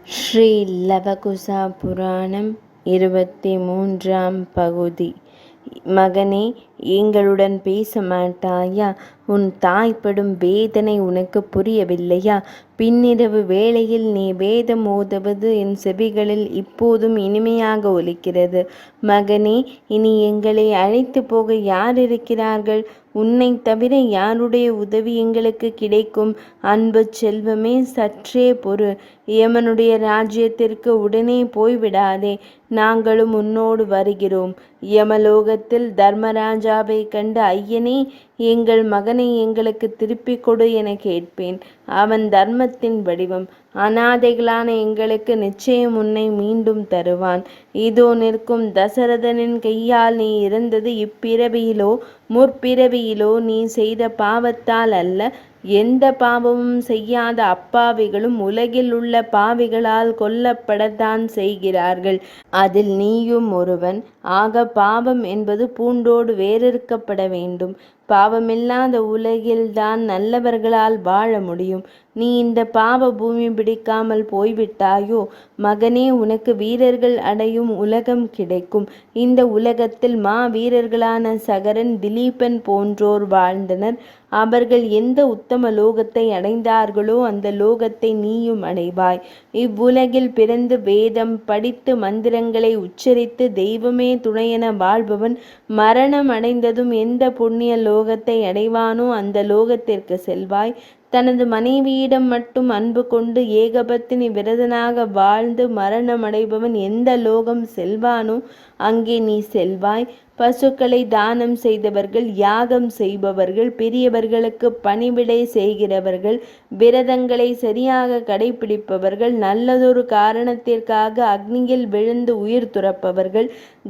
ஸ்ரீ லவகுசா புராணம் 23ஆம் பகுதி. மகனே, எங்களுடன் பேச மாட்டாயா? உன் தாய் படும் வேதனை உனக்கு புரியவில்லையா? பின்னிரவு வேளையில் நீ வேதம் ஓதுவது என் செவிகளில் இப்போதும் இனிமையாக ஒலிக்கிறது. மகனே, இனி எங்களை அழைத்து போக யார் இருக்கிறார்கள்? உன்னை தவிர யாருடைய உதவி எங்களுக்கு கிடைக்கும்? அன்பு செல்வமே, சற்றே பொறு. யமனுடைய ராஜ்யத்திற்கு உடனே போய்விடாதே. நாங்களும் உன்னோடு வருகிறோம். யமலோகத்தில் தர்மராஜாவை கண்டு, ஐயனே, எங்கள் மகனை எங்களுக்கு திருப்பிக் கொடு என கேட்பேன். அவன் தர்மத்தின் வடிவம். அனாதைகளான எங்களுக்கு நிச்சயம் உன்னை மீண்டும் தருவான். இதோ நிற்கும் தசரதனின் கையால் நீ இறந்தது இப்பிறவியிலோ முற்பிறவியிலோ நீ செய்த பாவத்தால் அல்ல. எந்த பாவமும் செய்யாத அப்பாவிகளும் உலகில் உள்ள பாவிகளால் கொல்லப்படத்தான் செய்கிறார்கள். அதில் நீயும் ஒருவன். ஆக பாவம் என்பது பூண்டோடு வேறறுக்கப்பட வேண்டும். பாவமில்லாத உலகில்தான் நல்லவர்களால் வாழ முடியும். நீ இந்த பாவ பூமி பிடிக்காமல் போய்விட்டாயோ? மகனே, உனக்கு வீரர்கள் அடையும் உலகம் கிடைக்கும். இந்த உலகத்தில் வீரர்களான சகரன், திலீபன் போன்றோர் வாழ்ந்தனர். அவர்கள் எந்த உத்தம லோகத்தை அடைந்தார்களோ அந்த லோகத்தை நீயும் அடைவாய். இவ்வுலகில் பிறந்து வேதம் படித்து மந்திரங்களை உச்சரித்து தெய்வமே துணையென வாழ்பவன் மரணம் அடைந்ததும் எந்த புண்ணிய லோகத்தை அடைவானோ அந்த லோகத்திற்கு செல்வாய். தனது மனைவியிடம் மட்டும் அன்பு கொண்டு ஏகபத்தினி விரதனாக வாழ்ந்து மரணமடைபவன் எந்த லோகம் செல்வானோ அங்கே நீ செல்வாய். பசுக்களை தானம் செய்தவர்கள், யாகம் செய்பவர்கள், பெரியவர்களுக்கு பணிவிடை செய்கிறவர்கள், விரதங்களை சரியாக கடைபிடிப்பவர்கள், நல்லதொரு காரணத்திற்காக அக்னியில் விழுந்து உயிர் துறப்பவர்கள்,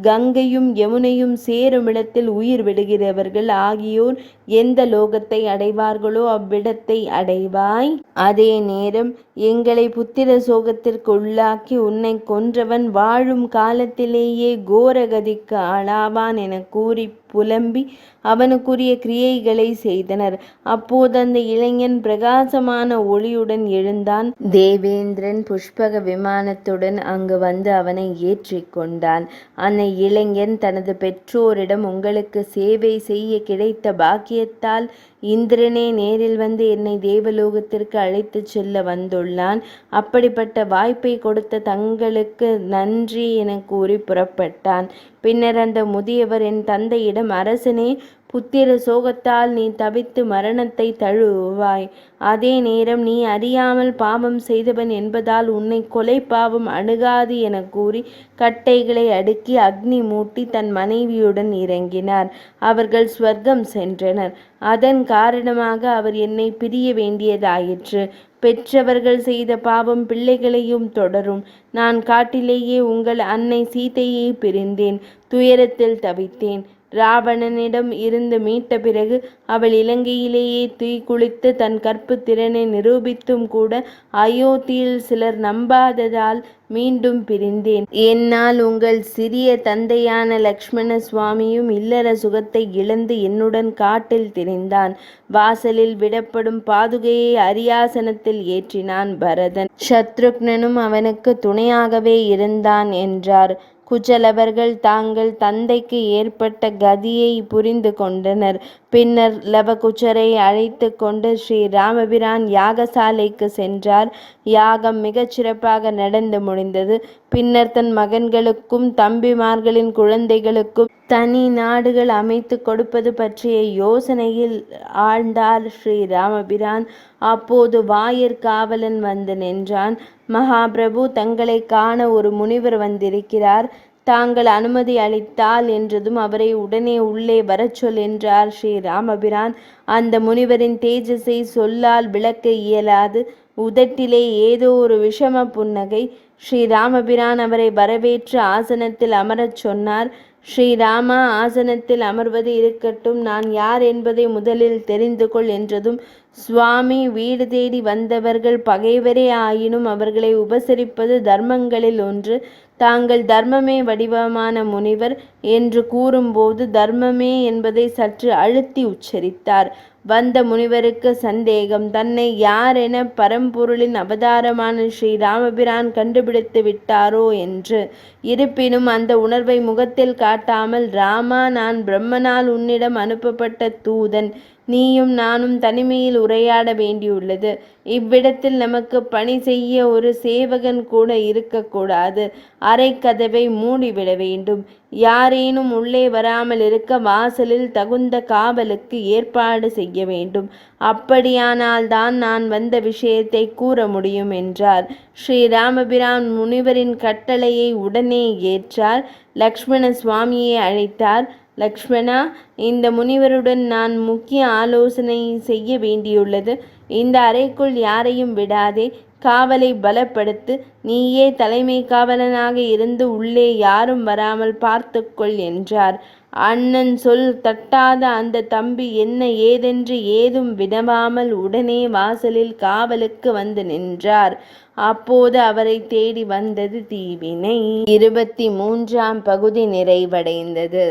கங்கையும் யமுனையும் சேருமிடத்தில் உயிர் விடுகிறவர்கள் ஆகியோர் எந்த லோகத்தை அடைவார்களோ அவ்விடத்தை அடைவாய். அதே நேரம் எங்களை புத்திர சோகத்திற்கு உள்ளாக்கி உன்னை கொன்றவன் வாழும் காலத்திலேயே கோரகதிக்கு ஆளாவான் என கூறி புலம்பி அவனுக்குரிய கிரியைகளை செய்தனர். அப்போது அந்த இளைஞன் பிரகாசமான ஒளியுடன் எழுந்தான். தேவேந்திரன் புஷ்பக விமானத்துடன் அங்கு வந்து அவனை ஏற்றி கொண்டான். அந்த இளைஞன் தனது பெற்றோரிடம், உங்களுக்கு சேவை செய்ய கிடைத்த பாக்கியத்தால் இந்திரனே நேரில் வந்து என்னை தேவலோகத்திற்கு அழைத்து செல்ல வந்துள்ளான். அப்படிப்பட்ட வாய்ப்பை கொடுத்த தங்களுக்கு நன்றி என கூறி புறப்பட்டான். பின்னர் அந்த முதியவர் என் தந்தையிடம், அரசனே, புத்திர சோகத்தால் நீ தவித்து மரணத்தை தழுவாய். அதே நேரம் நீ அறியாமல் பாவம் செய்தவன் என்பதால் உன்னை கொலை பாவம் அணுகாது என கூறி கட்டைகளை அடுக்கி அக்னி மூட்டி தன் மனைவியுடன் இறங்கினார். அவர்கள் ஸ்வர்க்கம் சென்றனர். அதன் காரணமாக அவர் என்னை பிரிய வேண்டியதாயிற்று. பெற்றவர்கள் செய்த பாவம் பிள்ளைகளையும் தொடரும். நான் காட்டிலேயே உங்கள் அன்னை சீதையை பிரிந்தேன். துயரத்தில் தவித்தேன். ராவணனிடம் இருந்து மீட்ட பிறகு அவள் இலங்கையிலேயே தீக்குளித்து தன் கற்பு திறனை நிரூபித்தும் கூட அயோத்தியில் சிலர் நம்பாததால் மீண்டும் பிரிந்தேன். என்னால் உங்கள் சிறிய தந்தையான லக்ஷ்மண சுவாமியும் இல்லற சுகத்தை இழந்து என்னுடன் காட்டில் திரிந்தான். வாசலில் விடப்படும் பாதுகையை அரியாசனத்தில் ஏற்றினான் பரதன். சத்ருக்னனும் அவனுக்கு துணையாகவே இருந்தான் என்றார். குச்சலவர்கள் தாங்கள் தந்தைக்கு ஏற்பட்ட கதியை புரிந்து கொண்டனர். பின்னர் லவகுச்சரை அழைத்து கொண்டு ஸ்ரீ ராமபிரான் யாகசாலைக்கு சென்றார். யாகம் மிகச் சிறப்பாக நடந்து முடிந்தது. பின்னர் தன் மகன்களுக்கும் தம்பிமார்களின் குழந்தைகளுக்கும் தனி நாடுகள் அமைத்து கொடுப்பது பற்றிய யோசனையில் ஆழ்ந்தார் ஸ்ரீ ராமபிரான். அப்போது வாயிற்காவலன் வந்து நின்றான். மகாபிரபு, தங்களை காண ஒரு முனிவர் வந்திருக்கிறார். தாங்கள் அனுமதி அளித்தால் என்றதும் அவரை உடனே உள்ளே வரச் சொல் என்றார் ஸ்ரீ ராமபிரான். அந்த முனிவரின் தேஜஸை சொல்லால் விளக்க இயலாது. உதட்டிலே ஏதோ ஒரு விஷம புன்னகை. ஸ்ரீ ராமபிரான் அவரை வரவேற்று ஆசனத்தில் அமரச் சொன்னார். ஸ்ரீராமா, ஆசனத்தில் அமர்வது இருக்கட்டும், நான் யார் என்பதை முதலில் தெரிந்து கொள் என்றதும் சுவாமி, வீடு தேடி வந்தவர்கள் பகைவரே ஆயினும் அவர்களை உபசரிப்பது தர்மங்களில் ஒன்று. தாங்கள் தர்மமே வடிவமான முனிவர் என்று கூறும்போது தர்மமே என்பதை சற்று அழுத்தி உச்சரித்தார். வந்த முனிவருக்கு சந்தேகம். தன்னை யாரென பரம்பொருளின் அவதாரமான ஸ்ரீ ராமபிரான் கண்டுபிடித்து விட்டாரோ என்று. இருப்பினும் அந்த உணர்வை முகத்தில் காட்டாமல், ராமா, நான் பிரம்மனால் உன்னிடம் அனுப்பப்பட்ட தூதன். நீயும் நானும் தனிமையில் உரையாட வேண்டியுள்ளது. இவ்விடத்தில் நமக்கு பணி செய்ய ஒரு சேவகன் கூட இருக்கக்கூடாது. அறைக்கதவை மூடிவிட வேண்டும். யாரேனும் உள்ளே வராமல் இருக்க வாசலில் தகுந்த காவலுக்கு ஏற்பாடு செய்ய வேண்டும். அப்படியானால்தான் நான் வந்த விஷயத்தை கூற முடியும் என்றார். ஸ்ரீ ராமபிரான் முனிவரின் கட்டளையை உடனே ஏற்றார். லக்ஷ்மண சுவாமியை அழைத்தார். லக்ஷ்மணா, இந்த முனிவருடன் நான் முக்கிய ஆலோசனை செய்ய வேண்டியுள்ளது. இந்த அறைக்குள் யாரையும் விடாதே. காவலை பலப்படுத்து. நீயே தலைமை காவலனாக இருந்து உள்ளே யாரும் வராமல் பார்த்துக்கொள் என்றார். அண்ணன் சொல் தட்டாத அந்த தம்பி என்ன ஏதென்று ஏதும் வினவாமல் உடனே வாசலில் காவலுக்கு வந்து நின்றார். அப்போது அவரை தேடி வந்தது தீவினை. 23ஆம் பகுதி நிறைவடைந்தது.